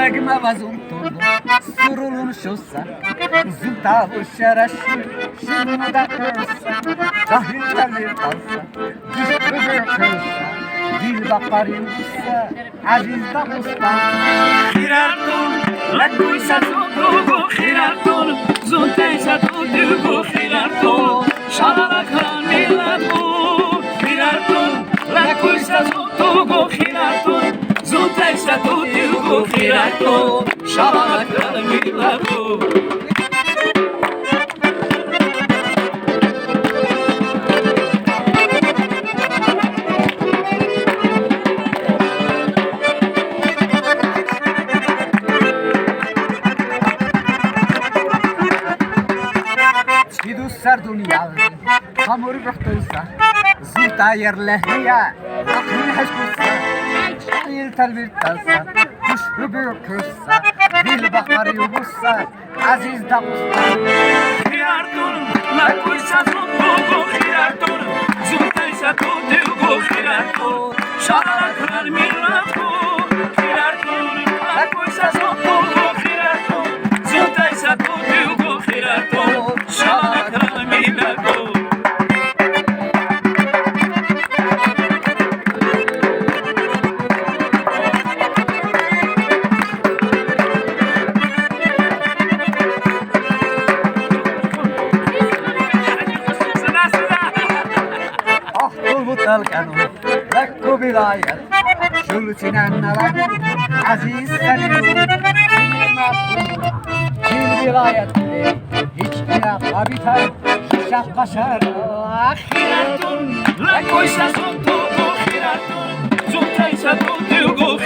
نجمة وزنطل سرول شوسة زنطة وشرش شنو دا كرسة جاهل تلي قلسة جسد كرسة ديل بقر يوسة عزيز دا قسطة خيراتون لكوي ساتوكو خيراتون زنطة ساتوكو خيراتون شارع كران ميلاتون خيراتون لكوي ساتوكو خيراتون زنطة ساتوكو خيراتون شارع كران ميلاتون Sidu sardunia, amor brahtosa, zuta yerlehia, akhil hashkusa, il talvirtasa, kush rubukusa, dil bakar yubusa, aziz dabusta. Khirartun, la kuisa zutugo khirartun, zuta isa tutugo khirartun, shara kar miratun, khirartun, la kuisa zutugo khirartun, zuta isa tutugo khirartun, shara kar miratun. القانون لك ولاية شلتنا النلق عزيز سنين في الولاية هيج إلى قابتها شق شهر خيرات لك ويسا صوتو خيرات زوتاي ساتوتو